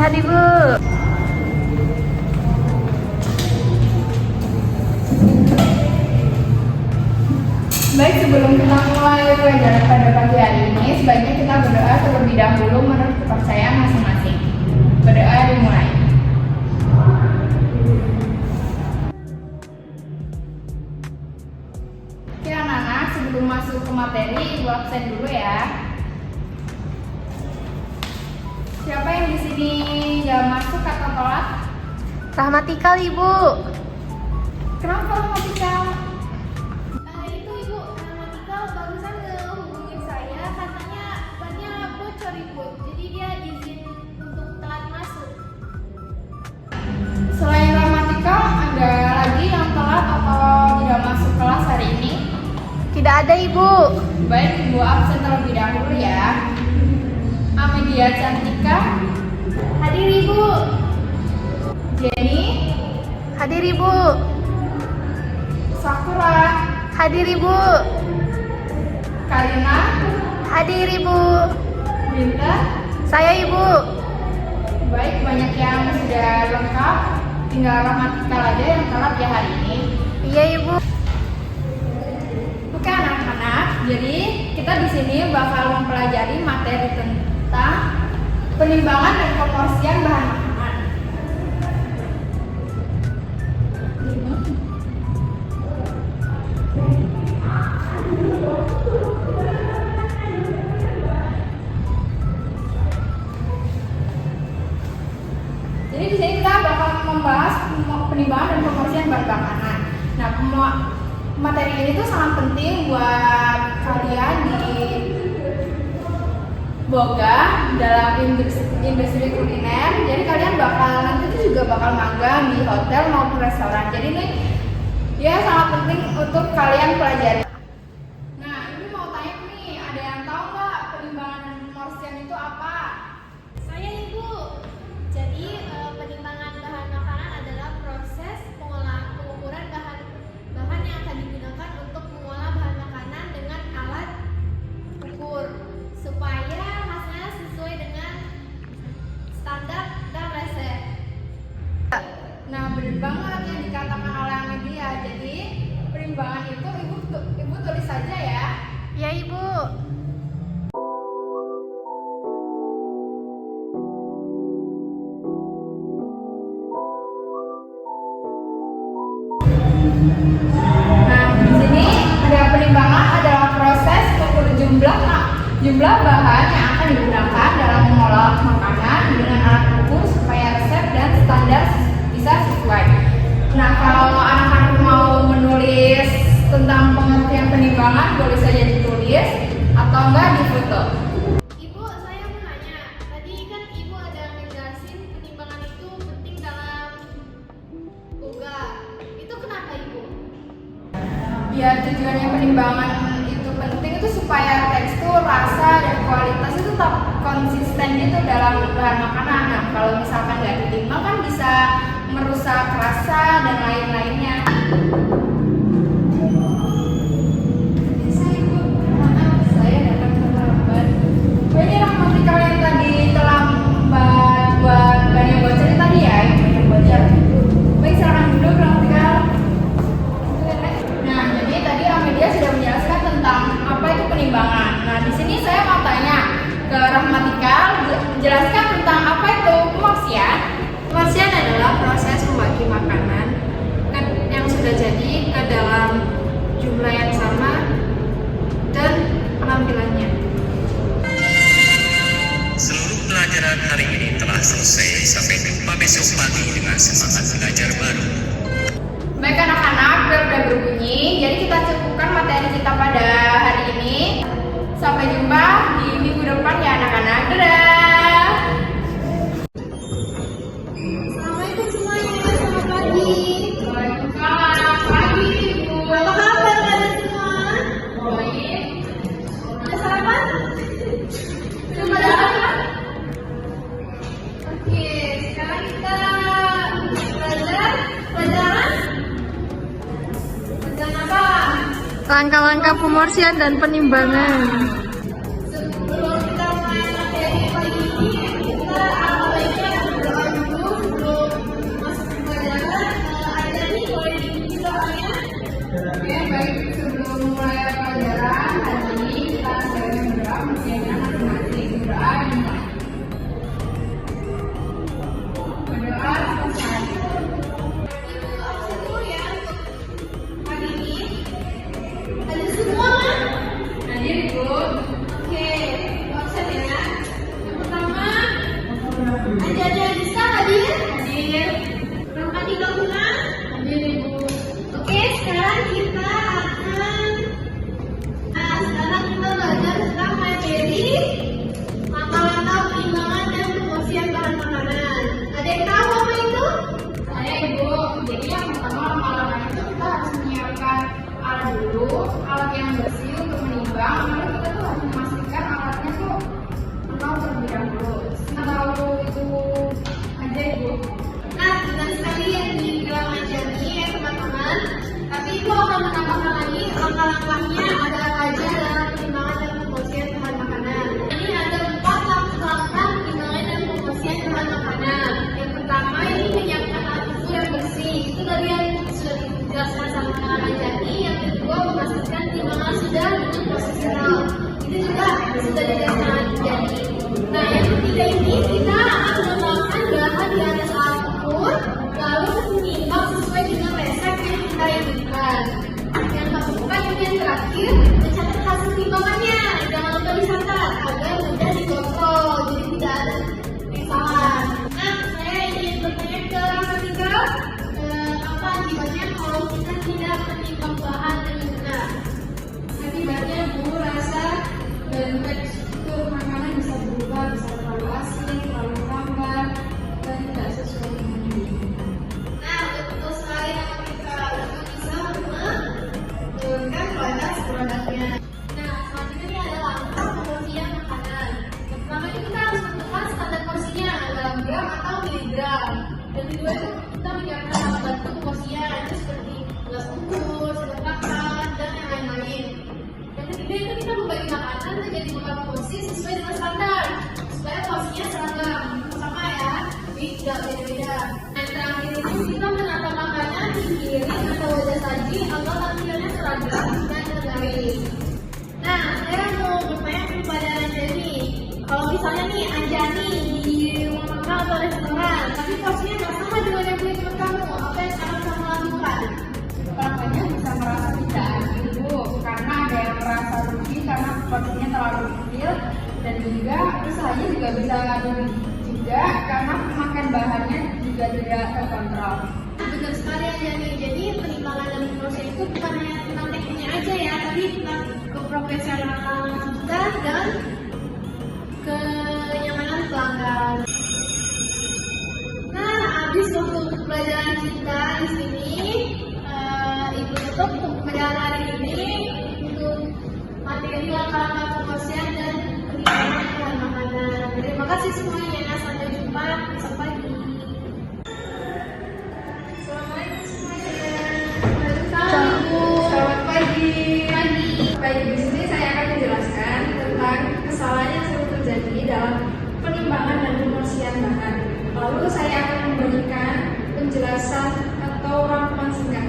Istirahat Ibu. Baik, sebelum kita mulai pelajaran pada pagi hari ini, sebaiknya kita berdoa terlebih dahulu menurut kepercayaan masing-masing. Berdoa dimulai. Oke anak-anak, sebelum masuk ke materi, Ibu absen dulu ya. Siapa yang di sini nggak masuk atau telat? Rahmatikal Ibu. Kenapa Rahmatikal? Itu Ibu, Rahmatikal barusan ngehubungin saya, katanya bannya bocor Ibu, jadi dia izin untuk telat masuk. Selain Rahmatikal, ada lagi yang telat atau tidak masuk kelas hari ini? Tidak ada Ibu. Baik, Ibu absen terlebih dahulu ya. Amelia Cantika, Hadir Ibu. Jenny, Hadir Ibu. Sakura, Hadir Ibu. Karina, Hadir Ibu. Binta. Saya Ibu. Baik, banyak yang sudah lengkap. Tinggal Rahmatikal aja yang telat ya hari ini. Iya Ibu. Oke anak-anak, jadi kita di sini bakal mempelajari materi tentang penimbangan dan pemorsian bahan makanan. Jadi di sini kita bakal membahas penimbangan dan pemorsian bahan makanan. Nah, materi ini tuh sangat penting buat kalian di Boga dalam industri kuliner. Jadi kalian nanti tuh juga bakal magang di hotel maupun restoran. Jadi ini ya sangat penting untuk kalian pelajari. Nah, ini mau tanya nih, ada yang tahu nggak penimbangan dan pemorsian itu apa? Saya Ibu. Jadi penimbangan bahan makanan adalah proses pengukuran bahan yang akan digunakan untuk mengolah bahan makanan dengan alat ukur supaya hasilnya sesuai dengan standar dan resep. Nah, benar banget yang dikatakan oleh Amelia. Jadi penimbangan itu ibu tulis saja ya. Iya Ibu. Nah, di sini ada penimbangan adalah proses ukur jumlah bahan yang akan digunakan dalam mengolah makanan dengan alat ukur supaya resep dan standar bisa sesuai. Nah, kalau anak-anak mau menulis tentang pengertian penimbangan, boleh saja ditulis atau enggak di foto. Ibu, saya mau nanya. Tadi kan Ibu ada ngejelasin penimbangan itu penting dalam boga. Itu kenapa Ibu? Ya, tujuannya penimbangan itu penting itu supaya tekstur, rasa, dan kualitas itu tetap konsisten gitu dalam bahan makanan. Nah, kalau misalkan nggak ditimbang kan bisa merusak rasa dan lain-lainnya. Saya datang terlambat. Ini Rahmatikal yang tadi terlambat buat ban yang bocor tadi ya, yang bocor. Baik, silakan duduk Rahmatikal. Nah, jadi tadi Amelia sudah menjelaskan tentang apa itu penimbangan. Nah, di sini saya mau tanya ke Rahmatikal, jelaskan tentang apa itu pemorsian. Pemorsian adalah proses membagi makanan yang sudah jadi ke dalam jumlah yang sama dan penampilannya. Seluruh pelajaran hari ini telah selesai. Sampai jumpa besok pagi dengan semangat belajar baru. Baik anak-anak, bel udah berbunyi, jadi kita cukupkan materi kita pada hari ini. Sampai jumpa di minggu depan ya anak-anak. Dadah! Assalamualaikum semuanya. Selamat pagi. Waalaikumsalam. Pagi Ibu. Apa kabar kalian semua? Baik. Udah sarapan? Belum ada sarapan? Oke, sekarang kita belajar pelajaran apa? Langkah-langkah pemorsian dan penimbangan. Sebelum kita mulai materi pagi ini, kita baiknya memastikan timbangan sudah dengan posisi nol. Itu juga sudah dijelaskan. Jadi, nah yang ketiga ini kita akan menambahkan bahan di atas alat ukur, lalu menimbang sesuai dengan resep yang kita inginkan. Yang keempat ini yang terakhir, mencatat hasil timbangannya. Jangan lupa dicatat agar mudah dikontrol, jadi tidak ada kesalahan. Nah, saya ingin bertanya ke Rasa Tiga, apa akibatnya kalau kita tidak menimbang bahan dengan benar? Akibatnya Bu, rasa dan tekstur makanan bisa berubah, bisa terlalu asin, terlalu hambar, dan tidak sesuai dengan yang diinginkan. Nah, betul sekali Rasa Tiga, untuk bisa menurunkan kualitas produknya. Nah, selanjutnya ini adalah langkah pemursian makanan. Yang pertama itu kita harus menentukan standar porsinya dalam gram atau miligram. Dan kedua itu kita menyiapkan alat bantu pemursian itu seperti gelas ukur, sendok makan, dan yang lain-lain. Yang ketiga itu kita membagi makanan menjadi beberapa porsi sesuai dengan standar supaya porsinya seragam, sama ya, jadi tidak beda-beda. Yang terakhir itu kita menata makanan di piring atau wadah saji agar tampilannya seragam dan terbaik. Nah, saya mau bertanya kepada Anjani. Kalau misalnya nih Anjani di rumah makan atau restoran, tapi porsinya nggak sama dengan yang punya teman kamu, apa yang akan kamu lakukan? Orangnya bisa merasa tidak adil Bu, karena ada yang merasa rugi karena porsinya terlalu kecil, dan juga usahanya juga bisa rugi juga karena makan bahannya juga tidak terkontrol. Benar sekali Anjani. Jadi penimbangan dan proses itu bukan hanya tentang tekniknya aja ya, tapi tentang keprofesionalan kita dan kenyamanan pelanggan. Nah, habis waktu untuk pelajaran kita di sini, Ibu tutup untuk pelajaran hari ini untuk materi langkah-langkah pembersihan dan penimbangan bahan makanan. Terima kasih semuanya. Sampai jumpa besok pagi. Assalamualaikum semuanya. Waalaikumsalam, Ibu. Selamat pagi. Pagi. Baik, di sini saya akan menjelaskan tentang kesalahan yang sering terjadi dalam penimbangan dan pemorsian bahan. Lalu saya akan memberikan penjelasan atau rangkuman singkat.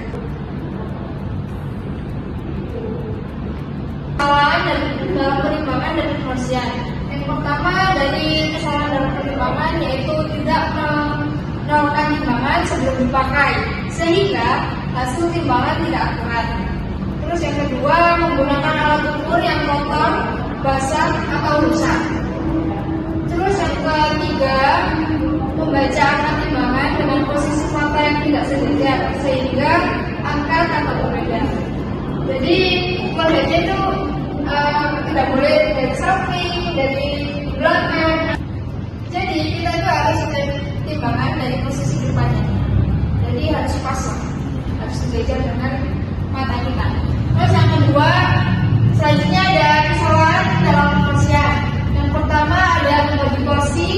Kesalahan dalam penimbangan dan pemorsian. Yang pertama dari kesalahan dalam penimbangan yaitu tidak melakukan timbangan sebelum dipakai, sehingga hasil timbangan tidak akurat. Terus yang kedua, menggunakan alat ukur yang kotor, basah, atau rusak. Terus yang ketiga, membaca angka timbangan dengan posisi mata yang tidak sejajar, sehingga angka tampak berbeda. Jadi ukurnya itu tidak boleh dari samping, dari belakang. Jadi kita itu harus timbangan dari posisi depannya. Jadi harus pasang, harus sejajar dengan mata kita. Terus yang kedua, selanjutnya ada kesalahan dalam pemorsian. Yang pertama ada membagi porsi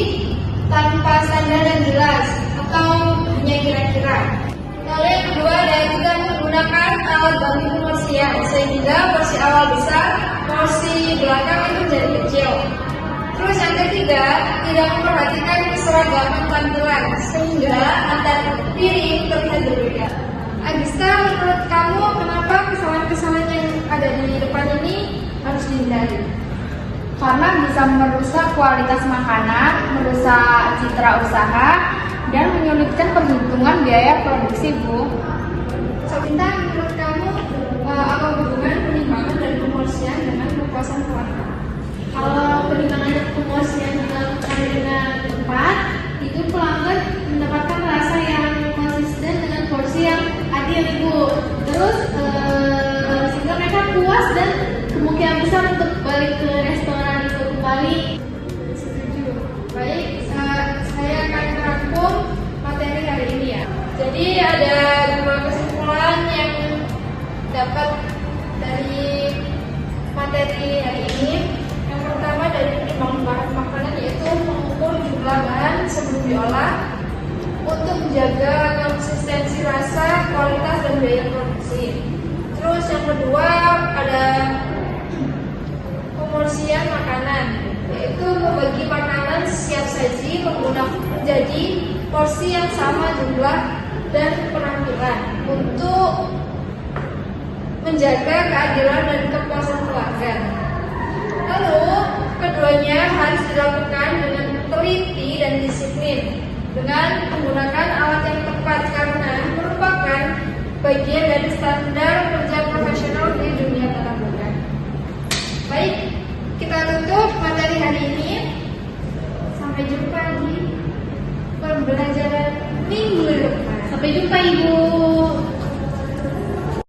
tanpa standar dan jelas atau hanya kira-kira. Lalu yang kedua ada tidak menggunakan alat bantu pemorsian sehingga porsi awal besar, porsi belakang itu menjadi kecil. Terus yang ketiga, tidak memperhatikan keseragaman tampilan sehingga antar piring terlihat berbeda. Agista, menurut kamu kenapa kesalahan-kesalahan yang ada di depan ini harus dihindari? Karena bisa merusak kualitas makanan, merusak citra usaha, dan menyulitkan perhitungan biaya produksi, Bu. Sabinta, menurut kamu apa hubungan penimbangan dan pemorsian dengan kepuasan pelanggan? Kalau penimbangan dan pemorsian dilakukan dengan tepat, itu pelanggan mendapatkan rasa yang konsisten dengan porsi yang adil, Ibu. Terus sehingga mereka puas dan kemungkinan besar untuk balik ke restoran itu kembali. Setuju. Baik, saya akan merangkum materi hari ini ya. Jadi ada dua kesimpulan yang dapat dari materi hari ini. Yang pertama dari penimbangan bahan makanan yaitu mengukur jumlah bahan sebelum diolah untuk menjaga konsistensi rasa, kualitas, dan biaya produksi. Terus yang kedua ada pemorsian makanan, yaitu membagi makanan siap saji menggunakan menjadi porsi yang sama jumlah dan penampilan untuk menjaga keadilan dan kepuasan keluarga. Lalu, keduanya harus dilakukan dengan teliti dan disiplin dengan menggunakan alat yang tepat karena merupakan bagian dari standar kerja profesional di dunia tatap muka. Baik, kita tutup materi hari ini. Sampai jumpa di pembelajaran minggu depan. Sampai jumpa Ibu.